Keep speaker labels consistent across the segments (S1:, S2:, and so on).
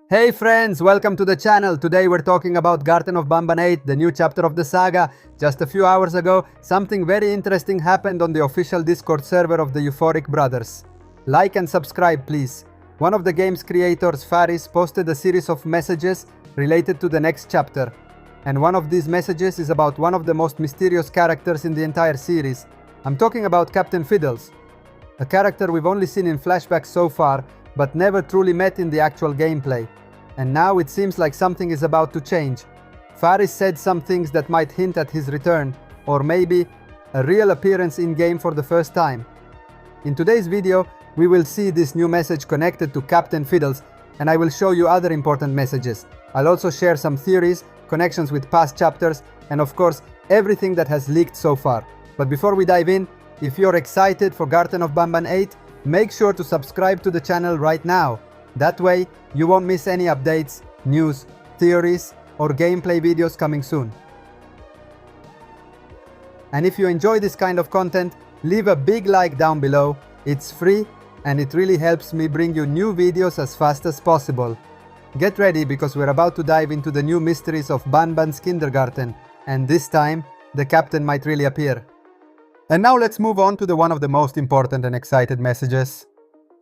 S1: Hey friends, welcome to the channel. Today we're talking about Garten of Banban 8, the new chapter of the saga. Just a few hours ago, something very interesting happened on the official Discord server of the Euphoric Brothers. Like and subscribe please. One of the game's creators, Faris, posted a series of messages related to the next chapter. And one of these messages is about one of the most mysterious characters in the entire series. I'm talking about Captain Fiddles, a character we've only seen in flashbacks so far, but never truly met in the actual gameplay. And now it seems like something is about to change. Faris said some things that might hint at his return, or maybe a real appearance in-game for the first time. In today's video, we will see this new message connected to Captain Fiddles, and I will show you other important messages. I'll also share some theories, connections with past chapters, and of course, everything that has leaked so far. But before we dive in, if you're excited for Garten of Banban 8, make sure to subscribe to the channel right now. That way, you won't miss any updates, news, theories, or gameplay videos coming soon. And if you enjoy this kind of content, leave a big like down below. It's free and it really helps me bring you new videos as fast as possible. Get ready because we're about to dive into the new mysteries of Banban's kindergarten, and this time, the captain might really appear. And now let's move on to one of the most important and excited messages.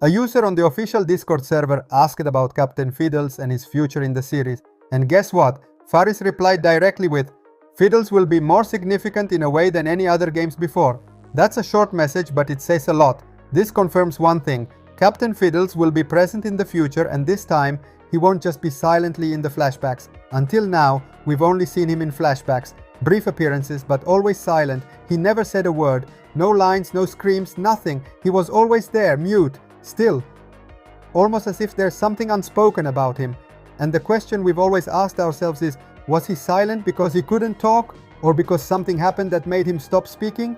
S1: A user on the official Discord server asked about Captain Fiddles and his future in the series. And guess what? Faris replied directly with, "Fiddles will be more significant in a way than any other games before." That's a short message, but it says a lot. This confirms one thing. Captain Fiddles will be present in the future, and this time, he won't just be silently in the flashbacks. Until now, we've only seen him in flashbacks. Brief appearances, but always silent. He never said a word. No lines, no screams, nothing. He was always there, mute, still. Almost as if there's something unspoken about him. And the question we've always asked ourselves is, was he silent because he couldn't talk? Or because something happened that made him stop speaking?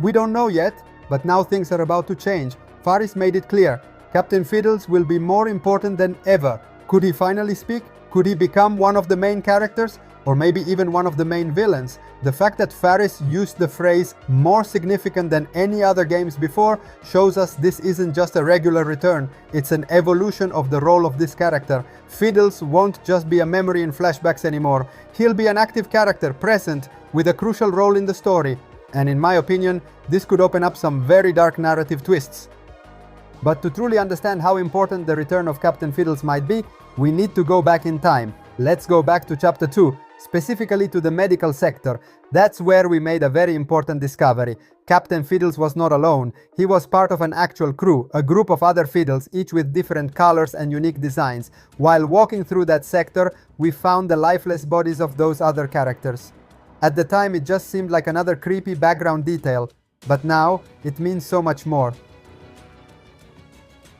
S1: We don't know yet, but now things are about to change. Faris made it clear. Captain Fiddles will be more important than ever. Could he finally speak? Could he become one of the main characters? Or maybe even one of the main villains? The fact that Faris used the phrase "more significant than any other games before" shows us this isn't just a regular return, it's an evolution of the role of this character. Fiddles won't just be a memory in flashbacks anymore. He'll be an active character, present, with a crucial role in the story. And in my opinion, this could open up some very dark narrative twists. But to truly understand how important the return of Captain Fiddles might be, we need to go back in time. Let's go back to Chapter 2, specifically to the medical sector. That's where we made a very important discovery. Captain Fiddles was not alone. He was part of an actual crew, a group of other Fiddles, each with different colors and unique designs. While walking through that sector, we found the lifeless bodies of those other characters. At the time, it just seemed like another creepy background detail, but now it means so much more.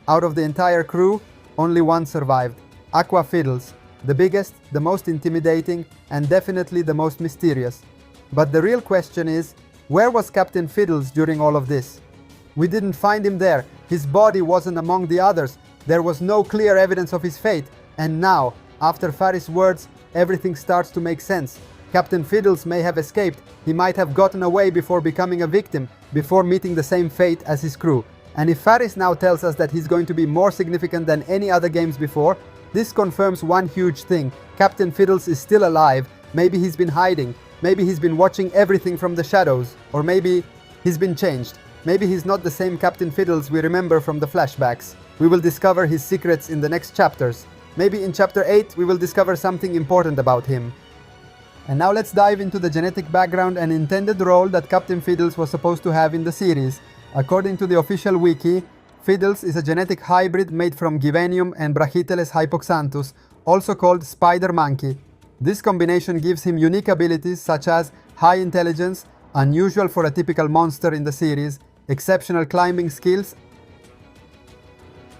S1: Out of the entire crew, only one survived. Aqua Fiddles. The biggest, the most intimidating, and definitely the most mysterious. But the real question is, where was Captain Fiddles during all of this? We didn't find him there. His body wasn't among the others. There was no clear evidence of his fate. And now, after Faris' words, everything starts to make sense. Captain Fiddles may have escaped. He might have gotten away before becoming a victim, before meeting the same fate as his crew. And if Faris now tells us that he's going to be more significant than any other games before, this confirms one huge thing. Captain Fiddles is still alive. Maybe he's been hiding. Maybe he's been watching everything from the shadows. Or maybe he's been changed. Maybe he's not the same Captain Fiddles we remember from the flashbacks. We will discover his secrets in the next chapters. Maybe in Chapter 8 we will discover something important about him. And now let's dive into the genetic background and intended role that Captain Fiddles was supposed to have in the series. According to the official wiki, Fiddles is a genetic hybrid made from Givenium and Brachyteles hypoxanthus, also called spider monkey. This combination gives him unique abilities such as high intelligence, unusual for a typical monster in the series, exceptional climbing skills,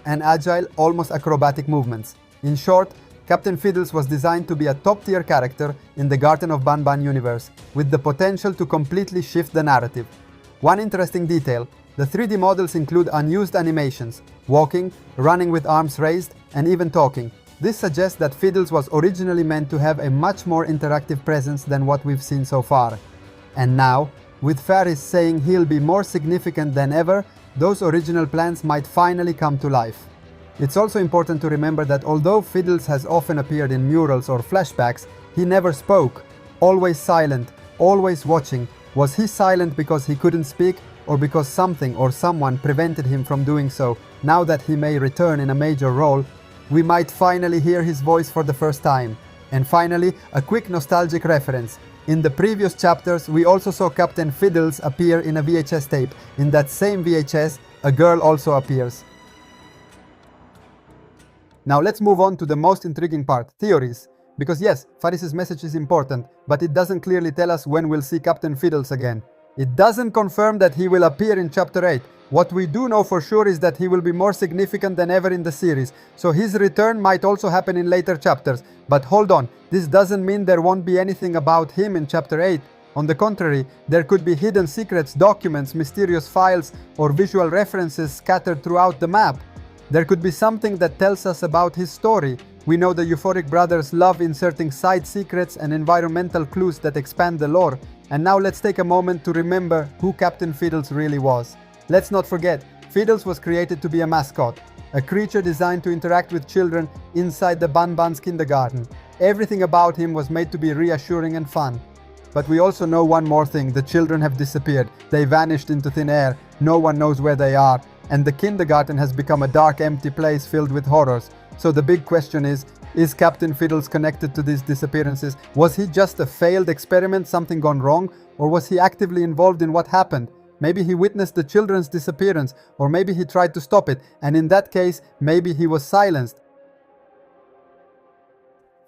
S1: and agile, almost acrobatic movements. In short, Captain Fiddles was designed to be a top-tier character in the Garten of Banban universe, with the potential to completely shift the narrative. One interesting detail: the 3D models include unused animations, walking, running with arms raised, and even talking. This suggests that Fiddles was originally meant to have a much more interactive presence than what we've seen so far. And now, with Faris saying he'll be more significant than ever, those original plans might finally come to life. It's also important to remember that although Fiddles has often appeared in murals or flashbacks, he never spoke, always silent, always watching. Was he silent because he couldn't speak, or because something or someone prevented him from doing so? Now that he may return in a major role, we might finally hear his voice for the first time. And finally, a quick nostalgic reference. In the previous chapters, we also saw Captain Fiddles appear in a VHS tape. In that same VHS, a girl also appears. Now let's move on to the most intriguing part, theories. Because yes, Faris's message is important, but it doesn't clearly tell us when we'll see Captain Fiddles again. It doesn't confirm that he will appear in Chapter 8. What we do know for sure is that he will be more significant than ever in the series, so his return might also happen in later chapters. But hold on, this doesn't mean there won't be anything about him in Chapter 8. On the contrary, there could be hidden secrets, documents, mysterious files, or visual references scattered throughout the map. There could be something that tells us about his story. We know the Euphoric brothers love inserting side secrets and environmental clues that expand the lore. And now let's take a moment to remember who Captain Fiddles really was. Let's not forget, Fiddles was created to be a mascot, a creature designed to interact with children inside the Banban's kindergarten. Everything about him was made to be reassuring and fun. But we also know one more thing: the children have disappeared. They vanished into thin air. No one knows where they are. And the kindergarten has become a dark, empty place filled with horrors. So the big question is Captain Fiddles connected to these disappearances? Was he just a failed experiment, something gone wrong? Or was he actively involved in what happened? Maybe he witnessed the children's disappearance, or maybe he tried to stop it, and in that case, maybe he was silenced.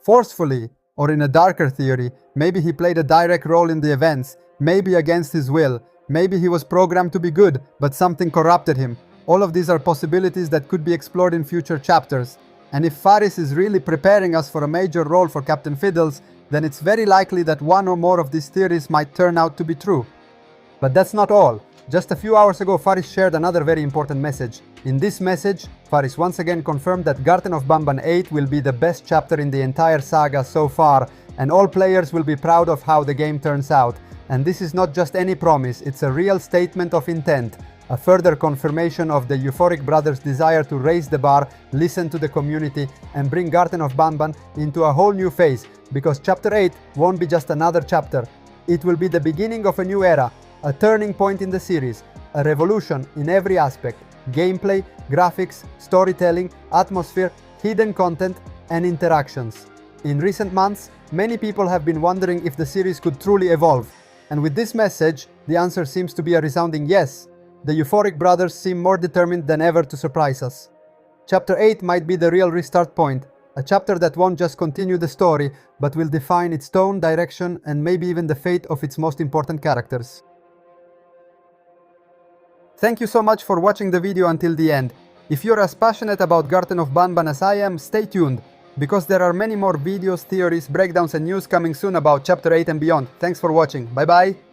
S1: Forcefully, or in a darker theory, maybe he played a direct role in the events, maybe against his will, maybe he was programmed to be good, but something corrupted him. All of these are possibilities that could be explored in future chapters. And if Faris is really preparing us for a major role for Captain Fiddles, then it's very likely that one or more of these theories might turn out to be true. But that's not all. Just a few hours ago, Faris shared another very important message. In this message, Faris once again confirmed that Garten of Banban 8 will be the best chapter in the entire saga so far, and all players will be proud of how the game turns out. And this is not just any promise, it's a real statement of intent. A further confirmation of the Euphoric brothers' desire to raise the bar, listen to the community, and bring Garten of Banban into a whole new phase. Because Chapter 8 won't be just another chapter. It will be the beginning of a new era, a turning point in the series, a revolution in every aspect: gameplay, graphics, storytelling, atmosphere, hidden content, and interactions. In recent months, many people have been wondering if the series could truly evolve. And with this message, the answer seems to be a resounding yes. The Euphoric brothers seem more determined than ever to surprise us. Chapter 8 might be the real restart point, a chapter that won't just continue the story, but will define its tone, direction, and maybe even the fate of its most important characters. Thank you so much for watching the video until the end. If you're as passionate about Garten of Banban as I am, stay tuned, because there are many more videos, theories, breakdowns and news coming soon about Chapter 8 and beyond. Thanks for watching. Bye bye!